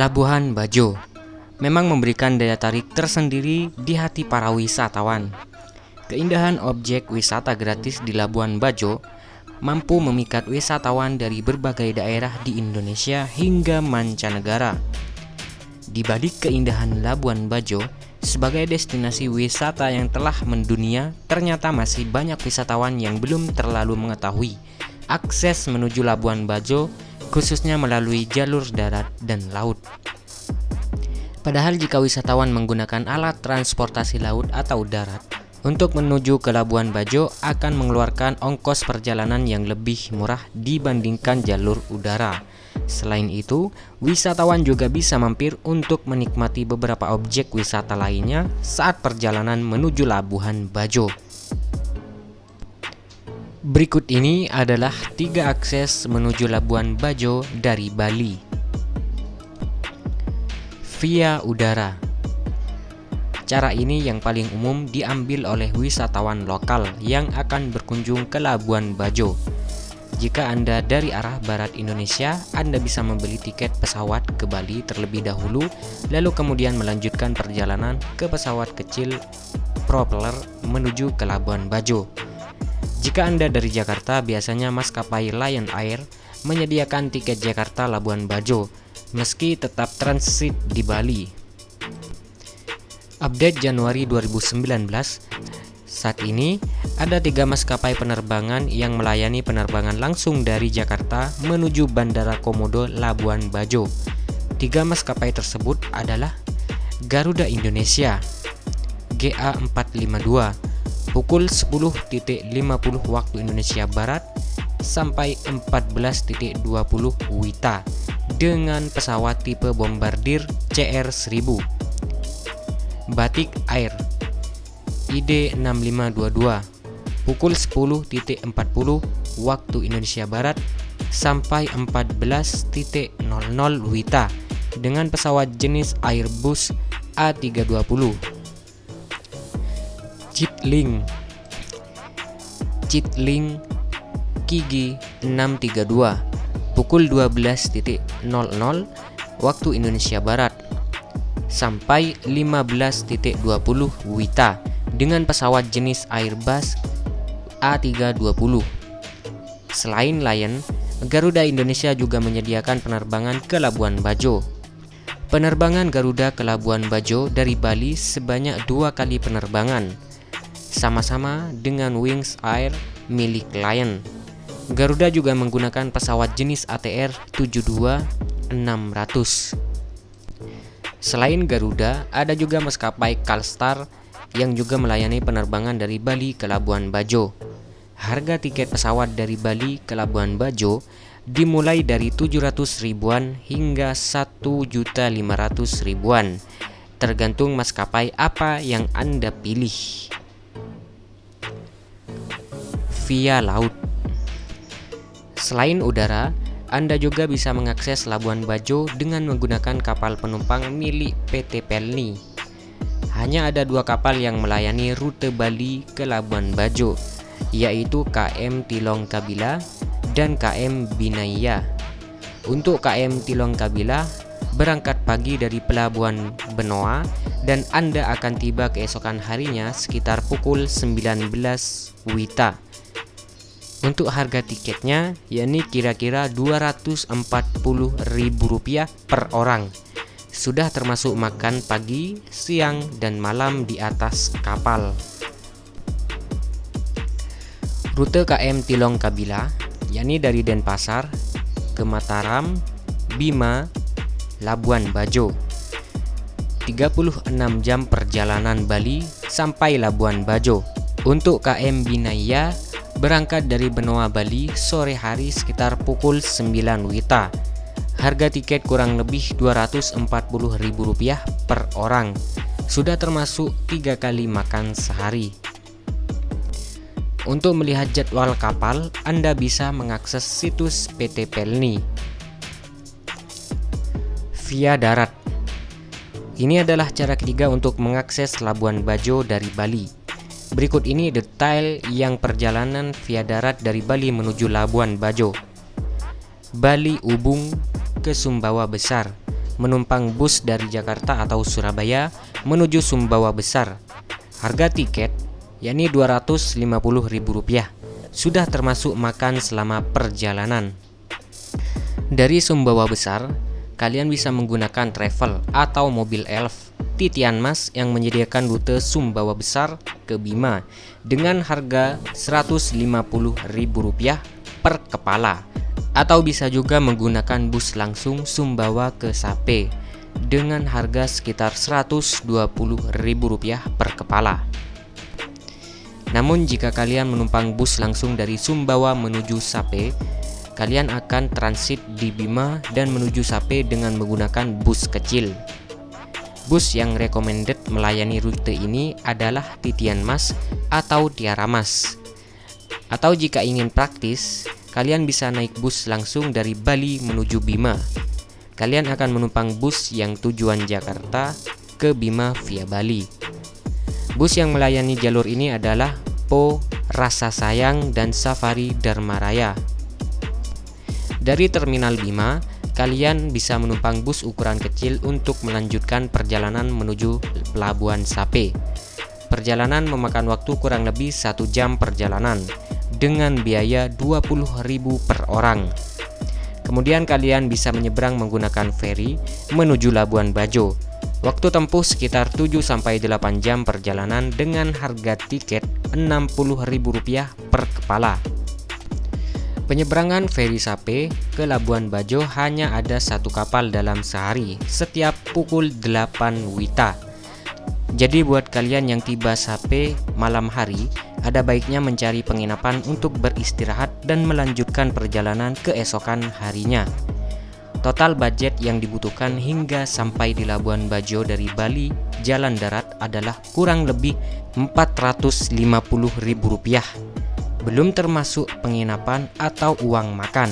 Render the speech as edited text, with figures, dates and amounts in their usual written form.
Labuhan Bajo memang memberikan daya tarik tersendiri di hati para wisatawan. Keindahan objek wisata gratis di Labuhan Bajo mampu memikat wisatawan dari berbagai daerah di Indonesia hingga mancanegara. Di balik keindahan Labuhan Bajo sebagai destinasi wisata yang telah mendunia, ternyata masih banyak wisatawan yang belum terlalu mengetahui akses menuju Labuhan Bajo, khususnya melalui jalur darat dan laut. Padahal jika wisatawan menggunakan alat transportasi laut atau darat untuk menuju ke Labuhan Bajo akan mengeluarkan ongkos perjalanan yang lebih murah dibandingkan jalur udara. Selain itu, wisatawan juga bisa mampir untuk menikmati beberapa objek wisata lainnya saat perjalanan menuju Labuhan Bajo. Berikut ini adalah 3 akses menuju Labuhan Bajo dari Bali. Via udara. Cara ini yang paling umum diambil oleh wisatawan lokal yang akan berkunjung ke Labuhan Bajo. Jika Anda dari arah barat Indonesia, Anda bisa membeli tiket pesawat ke Bali terlebih dahulu, lalu kemudian melanjutkan perjalanan ke pesawat kecil propeller menuju ke Labuhan Bajo. Jika Anda dari Jakarta, biasanya maskapai Lion Air menyediakan tiket Jakarta Labuhan Bajo, meski tetap transit di Bali. Update Januari 2019, saat ini ada 3 maskapai penerbangan yang melayani penerbangan langsung dari Jakarta menuju Bandara Komodo Labuhan Bajo. 3 maskapai tersebut adalah Garuda Indonesia GA452 pukul 10.50 waktu Indonesia Barat sampai 14.20 WITA dengan pesawat tipe Bombardier CR-1000. Batik Air ID6522 pukul 10.40 waktu Indonesia Barat sampai 14.00 WITA dengan pesawat jenis Airbus A320. Citlink Kigi 632 pukul 12.00 waktu Indonesia Barat sampai 15.20 WITA dengan pesawat jenis Airbus A320. Selain Lion, Garuda Indonesia juga menyediakan penerbangan ke Labuhan Bajo. Penerbangan Garuda ke Labuhan Bajo dari Bali sebanyak 2 kali penerbangan, sama-sama dengan Wings Air milik Lion. Garuda juga menggunakan pesawat jenis ATR 72-600. Selain Garuda, ada juga maskapai Calstar yang juga melayani penerbangan dari Bali ke Labuhan Bajo. Harga tiket pesawat dari Bali ke Labuhan Bajo dimulai dari 700 ribuan hingga 1.500.000 ribuan, tergantung maskapai apa yang Anda pilih. Via laut. Selain udara, Anda juga bisa mengakses Labuhan Bajo dengan menggunakan kapal penumpang milik PT Pelni. Hanya ada 2 kapal yang melayani rute Bali ke Labuhan Bajo, yaitu KM Tilong Kabila dan KM Binaya. Untuk KM Tilong Kabila berangkat pagi dari Pelabuhan Benoa dan Anda akan tiba keesokan harinya sekitar pukul 19 WITA. Untuk harga tiketnya yakni kira-kira Rp240.000 per orang. Sudah termasuk makan pagi, siang, dan malam di atas kapal. Rute KM Tilong Kabila yakni dari Denpasar ke Mataram, Bima, Labuhan Bajo. 36 jam perjalanan Bali sampai Labuhan Bajo. Untuk KM Binaya berangkat dari Benoa Bali sore hari sekitar pukul 9 WITA. Harga tiket kurang lebih Rp240.000 per orang. Sudah termasuk 3 kali makan sehari. Untuk melihat jadwal kapal, Anda bisa mengakses situs PT Pelni. Via darat. Ini adalah cara ketiga untuk mengakses Labuhan Bajo dari Bali. Berikut ini detail yang perjalanan via darat dari Bali menuju Labuhan Bajo. Bali Ubung ke Sumbawa Besar menumpang bus dari Jakarta atau Surabaya menuju Sumbawa Besar. Harga tiket yakni Rp250.000, sudah termasuk makan selama perjalanan. Dari Sumbawa Besar, kalian bisa menggunakan travel atau mobil elf Titian Mas yang menyediakan rute Sumbawa Besar ke Bima dengan harga Rp150.000 per kepala. Atau bisa juga menggunakan bus langsung Sumbawa ke Sape dengan harga sekitar Rp120.000 per kepala. Namun jika kalian menumpang bus langsung dari Sumbawa menuju Sape, kalian akan transit di Bima dan menuju Sape dengan menggunakan bus kecil. Bus yang recommended melayani rute ini adalah Titian Mas atau Tiara Mas. Atau jika ingin praktis, kalian bisa naik bus langsung dari Bali menuju Bima. Kalian akan menumpang bus yang tujuan Jakarta ke Bima via Bali. Bus yang melayani jalur ini adalah Po, Rasa Sayang, dan Safari Dharma Raya. Dari Terminal Bima, kalian bisa menumpang bus ukuran kecil untuk melanjutkan perjalanan menuju Pelabuhan Sape. Perjalanan memakan waktu kurang lebih 1 jam perjalanan dengan biaya Rp20.000 per orang. Kemudian kalian bisa menyeberang menggunakan feri menuju Labuan Bajo. Waktu tempuh sekitar 7-8 jam perjalanan dengan harga tiket Rp60.000 per kepala. Penyeberangan feri Sape ke Labuan Bajo hanya ada 1 kapal dalam sehari setiap pukul 8 WITA. Jadi buat kalian yang tiba Sape malam hari, ada baiknya mencari penginapan untuk beristirahat dan melanjutkan perjalanan keesokan harinya. Total budget yang dibutuhkan hingga sampai di Labuan Bajo dari Bali jalan darat adalah kurang lebih Rp450.000, belum termasuk penginapan atau uang makan.